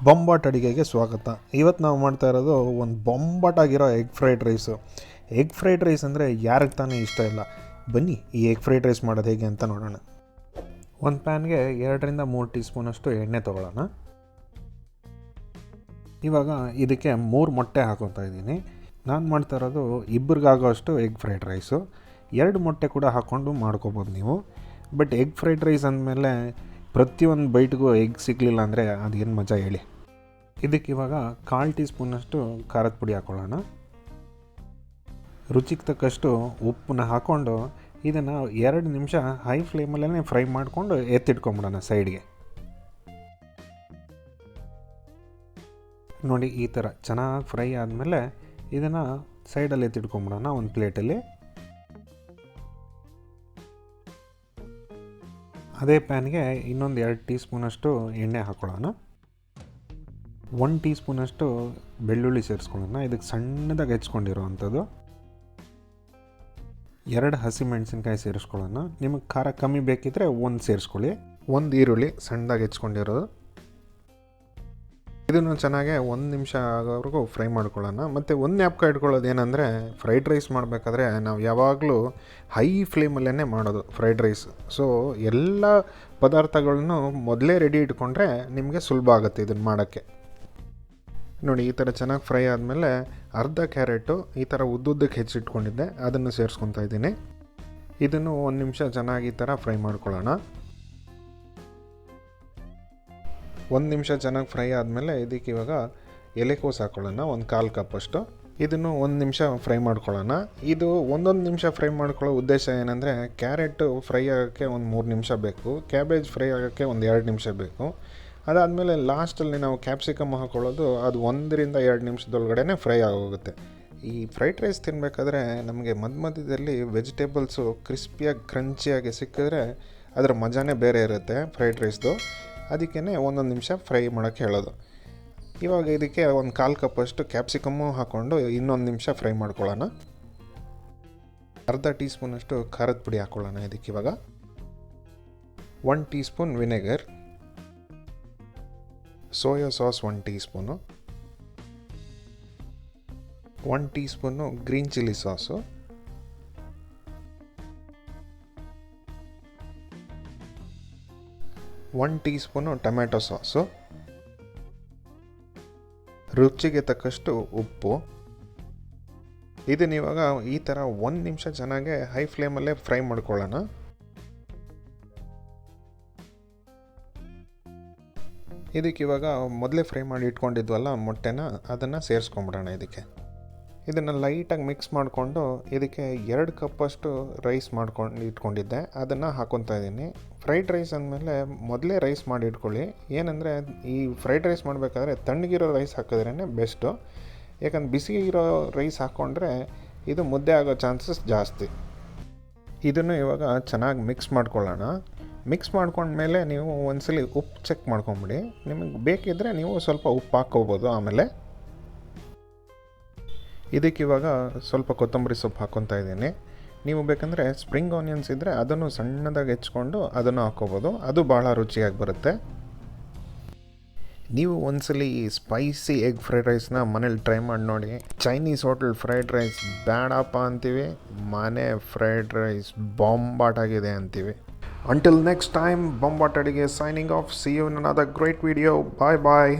ಬೊಂಬಾಟ್ ಅಡುಗೆಗೆ ಸ್ವಾಗತ. ಇವತ್ತು ನಾವು ಮಾಡ್ತಾ ಇರೋದು ಒಂದು ಬೊಂಬಾಟ್ ಆಗಿರೋ egg fried rice. Egg fried rice ಅಂದರೆ ಯಾರಿಗೆ ತಾನೇ ಇಷ್ಟ ಇಲ್ಲ. ಬನ್ನಿ ಈ ಎಗ್ ಫ್ರೈಡ್ ರೈಸ್ ಮಾಡೋದು ಹೇಗೆ ಅಂತ ನೋಡೋಣ. ಒಂದು ಪ್ಯಾನ್ಗೆ 2-3 ಟೀ ಸ್ಪೂನಷ್ಟು ಎಣ್ಣೆ ತೊಗೊಳ್ಳೋಣ. ಇವಾಗ ಇದಕ್ಕೆ 3 ಮೊಟ್ಟೆ ಹಾಕೊತಾ ಇದ್ದೀನಿ. ನಾನು ಮಾಡ್ತಾ ಇರೋದು ಇಬ್ಬರಿಗಾಗೋ ಅಷ್ಟು ಎಗ್ ಫ್ರೈಡ್ ರೈಸು. 2 ಮೊಟ್ಟೆ ಕೂಡ ಹಾಕ್ಕೊಂಡು ಮಾಡ್ಕೋಬೋದು ನೀವು. ಬಟ್ ಎಗ್ ಫ್ರೈಡ್ ರೈಸ್ ಅಂದಮೇಲೆ ಪ್ರತಿಯೊಂದು ಬೈಟ್ಗೂ ಎಗ್ ಸಿಗಲಿಲ್ಲ ಅಂದರೆ ಅದೇನು ಮಜಾ ಹೇಳಿ. ಇದಕ್ಕೆ ಇವಾಗ 1/4 ಟೀ ಸ್ಪೂನಷ್ಟು ಖಾರದ ಪುಡಿ ಹಾಕ್ಕೊಳ್ಳೋಣ. ರುಚಿಗೆ ತಕ್ಕಷ್ಟು ಉಪ್ಪನ್ನ ಹಾಕ್ಕೊಂಡು ಇದನ್ನು 2 ನಿಮಿಷ ಹೈ ಫ್ಲೇಮಲ್ಲೇ ಫ್ರೈ ಮಾಡಿಕೊಂಡು ಎತ್ತಿಟ್ಕೊಂಬಿಡೋಣ ಸೈಡ್ಗೆ. ನೋಡಿ ಈ ಥರ ಚೆನ್ನಾಗಿ ಫ್ರೈ ಆದಮೇಲೆ ಇದನ್ನು ಸೈಡಲ್ಲಿ ಎತ್ತಿಟ್ಕೊಂಬಿಡೋಣ ಒಂದು ಪ್ಲೇಟಲ್ಲಿ. ಅದೇ ಪ್ಯಾನ್ಗೆ ಇನ್ನೊಂದು 2 ಟೀ ಸ್ಪೂನಷ್ಟು ಎಣ್ಣೆ ಹಾಕ್ಕೊಳ್ಳೋಣ. 1 ಟೀ ಸ್ಪೂನಷ್ಟು ಬೆಳ್ಳುಳ್ಳಿ ಸೇರಿಸ್ಕೊಳ್ಳೋಣ. ಇದಕ್ಕೆ ಸಣ್ಣದಾಗಿ ಹೆಚ್ಕೊಂಡಿರೋವಂಥದ್ದು. 2 ಹಸಿಮೆಣಸಿನ್ಕಾಯಿ ಸೇರಿಸ್ಕೊಳ್ಳೋಣ. ನಿಮಗೆ ಖಾರ ಕಮ್ಮಿ ಬೇಕಿದ್ದರೆ 1 ಸೇರಿಸ್ಕೊಳ್ಳಿ. 1 ಈರುಳ್ಳಿ ಸಣ್ಣದಾಗಿ ಹೆಚ್ಕೊಂಡಿರೋದು. ಇದನ್ನು ಚೆನ್ನಾಗೆ 1 ನಿಮಿಷ ಆಗೋವರೆಗೂ ಫ್ರೈ ಮಾಡ್ಕೊಳ್ಳೋಣ. ಮತ್ತು ಒಂದು ಜ್ಞಾಪಕ ಇಟ್ಕೊಳ್ಳೋದು ಏನಂದರೆ, ಫ್ರೈಡ್ ರೈಸ್ ಮಾಡಬೇಕಾದ್ರೆ ನಾವು ಯಾವಾಗಲೂ ಹೈ ಫ್ಲೇಮಲ್ಲೇ ಮಾಡೋದು ಫ್ರೈಡ್ ರೈಸ್. ಸೊ ಎಲ್ಲ ಪದಾರ್ಥಗಳನ್ನು ಮೊದಲೇ ರೆಡಿ ಇಟ್ಕೊಂಡ್ರೆ ನಿಮಗೆ ಸುಲಭ ಆಗುತ್ತೆ ಇದನ್ನು ಮಾಡೋಕ್ಕೆ. ನೋಡಿ ಈ ಥರ ಚೆನ್ನಾಗಿ ಫ್ರೈ ಆದಮೇಲೆ ಅರ್ಧ ಕ್ಯಾರೆಟು ಈ ಥರ ಉದ್ದುದ್ದಕ್ಕೆ ಹೆಚ್ಚಿಟ್ಕೊಂಡಿದ್ದೆ, ಅದನ್ನು ಸೇರಿಸ್ಕೊತಾ ಇದ್ದೀನಿ. ಇದನ್ನು 1 ನಿಮಿಷ ಚೆನ್ನಾಗಿ ಈ ಥರ ಫ್ರೈ ಮಾಡ್ಕೊಳ್ಳೋಣ. 1 ನಿಮಿಷ ಚೆನ್ನಾಗಿ ಫ್ರೈ ಆದಮೇಲೆ ಇದಕ್ಕೆ ಇವಾಗ ಎಲೆಕೋಸು ಹಾಕ್ಕೊಳ್ಳೋಣ, ಒಂದು 1/4 ಕಪ್ಪಷ್ಟು. ಇದನ್ನು 1 ನಿಮಿಷ ಫ್ರೈ ಮಾಡ್ಕೊಳ್ಳೋಣ. ಇದು 1 ನಿಮಿಷ ಫ್ರೈ ಮಾಡ್ಕೊಳ್ಳೋ ಉದ್ದೇಶ ಏನಂದರೆ, ಕ್ಯಾರೆಟು ಫ್ರೈ ಆಗೋಕ್ಕೆ ಒಂದು 3 ನಿಮಿಷ ಬೇಕು, ಕ್ಯಾಬೇಜ್ ಫ್ರೈ ಆಗೋಕ್ಕೆ ಒಂದು 2 ನಿಮಿಷ ಬೇಕು. ಅದಾದಮೇಲೆ ಲಾಸ್ಟಲ್ಲಿ ನಾವು ಕ್ಯಾಪ್ಸಿಕಮ್ ಹಾಕ್ಕೊಳ್ಳೋದು, ಅದು 1-2 ನಿಮಿಷದೊಳಗಡೆ ಫ್ರೈ ಆಗೋಗುತ್ತೆ. ಈ ಫ್ರೈಡ್ ರೈಸ್ ತಿನ್ನಬೇಕಾದ್ರೆ ನಮಗೆ ಮಧ್ಯದಲ್ಲಿ ವೆಜಿಟೇಬಲ್ಸು ಕ್ರಿಸ್ಪಿಯಾಗಿ ಕ್ರಂಚಿಯಾಗಿ ಸಿಕ್ಕಿದ್ರೆ ಅದರ ಮಜಾನೇ ಬೇರೆ ಇರುತ್ತೆ ಫ್ರೈಡ್ ರೈಸ್ದು. ಅದಕ್ಕೇ 1 ನಿಮಿಷ ಫ್ರೈ ಮಾಡೋಕ್ಕೆ ಹೇಳೋದು. ಇವಾಗ ಇದಕ್ಕೆ ಒಂದು 1/4 ಕಪ್ಪಷ್ಟು ಕ್ಯಾಪ್ಸಿಕಮ್ಮು ಹಾಕ್ಕೊಂಡು ಇನ್ನೊಂದು ನಿಮಿಷ ಫ್ರೈ ಮಾಡ್ಕೊಳ್ಳೋಣ. ಅರ್ಧ ಟೀ ಸ್ಪೂನಷ್ಟು ಖಾರದ ಪುಡಿ ಹಾಕ್ಕೊಳ್ಳೋಣ. ಇದಕ್ಕೆ ಇವಾಗ 1 tea spoon vinegar, soya sauce 1 tea spoon, 1 tea spoon green chilli sauce, 1 tea spoon tomato sauce, ರುಚಿಗೆ ತಕ್ಕಷ್ಟು ಉಪ್ಪು. ಇದನ್ನ ಇವಾಗ ಈ ಥರ 1 ನಿಮಿಷ ಚೆನ್ನಾಗಿ ಹೈ ಫ್ಲೇಮಲ್ಲೇ ಫ್ರೈ ಮಾಡ್ಕೊಳ್ಳೋಣ. ಇದಕ್ಕೆ ಇವಾಗ ಮೊದಲೇ ಫ್ರೈ ಮಾಡಿ ಇಟ್ಕೊಂಡಿದ್ವಲ್ಲ ಮೊಟ್ಟೆನ, ಅದನ್ನು ಸೇರಿಸ್ಕೊಂಬಿಡೋಣ ಇದಕ್ಕೆ. ಇದನ್ನು ಲೈಟಾಗಿ ಮಿಕ್ಸ್ ಮಾಡಿಕೊಂಡು ಇದಕ್ಕೆ 2 ಕಪ್ಪಷ್ಟು ರೈಸ್ ಮಾಡ್ಕೊಂಡು ಇಟ್ಕೊಂಡಿದ್ದೆ, ಅದನ್ನು ಹಾಕ್ಕೊತಾ ಇದ್ದೀನಿ. ಫ್ರೈಡ್ ರೈಸ್ ಅಂದಮೇಲೆ ಮೊದಲೇ ರೈಸ್ ಮಾಡಿ ಇಟ್ಕೊಳ್ಳಿ. ಏನಂದರೆ ಈ ಫ್ರೈಡ್ ರೈಸ್ ಮಾಡಬೇಕಾದ್ರೆ ತಣ್ಣಗಿರೋ ರೈಸ್ ಹಾಕಿದ್ರೇ ಬೆಸ್ಟು. ಯಾಕಂದ್ರೆ ಬಿಸಿ ಇರೋ ರೈಸ್ ಹಾಕ್ಕೊಂಡ್ರೆ ಇದು ಮುದ್ದೆ ಆಗೋ ಚಾನ್ಸಸ್ ಜಾಸ್ತಿ. ಇದನ್ನು ಇವಾಗ ಚೆನ್ನಾಗಿ ಮಿಕ್ಸ್ ಮಾಡ್ಕೊಳ್ಳೋಣ. ಮಿಕ್ಸ್ ಮಾಡ್ಕೊಂಡ್ಮೇಲೆ ನೀವು ಒಂದ್ಸಲಿ ಉಪ್ಪು ಚೆಕ್ ಮಾಡ್ಕೊಂಬಿಡಿ. ನಿಮಗೆ ಬೇಕಿದ್ದರೆ ನೀವು ಸ್ವಲ್ಪ ಉಪ್ಪು ಹಾಕ್ಕೋಬೋದು. ಆಮೇಲೆ ಇದಕ್ಕಿವಾಗ ಸ್ವಲ್ಪ ಕೊತ್ತಂಬರಿ ಸೊಪ್ಪು ಹಾಕ್ಕೊತಾ ಇದ್ದೀನಿ. ನೀವು ಬೇಕಂದರೆ ಸ್ಪ್ರಿಂಗ್ ಆನಿಯನ್ಸ್ ಇದ್ದರೆ ಅದನ್ನು ಸಣ್ಣದಾಗಿ ಹೆಚ್ಕೊಂಡು ಅದನ್ನು ಹಾಕ್ಕೋಬೋದು, ಅದು ಭಾಳ ರುಚಿಯಾಗಿ ಬರುತ್ತೆ. ನೀವು ಒಂದ್ಸಲಿ ಸ್ಪೈಸಿ ಎಗ್ ಫ್ರೈಡ್ ರೈಸ್ನ ಮನೇಲಿ ಟ್ರೈ ಮಾಡಿ ನೋಡಿ. ಚೈನೀಸ್ ಹೋಟೆಲ್ ಫ್ರೈಡ್ ರೈಸ್ ಬೇಡಪ್ಪ ಅಂತೀವಿ, ಮನೆ ಫ್ರೈಡ್ ರೈಸ್ ಬಾಂಬಾಟ್ ಆಗಿದೆ ಅಂತೀವಿ. Until next time, Bombatt Aduge signing off. See you in another great video. Bye bye.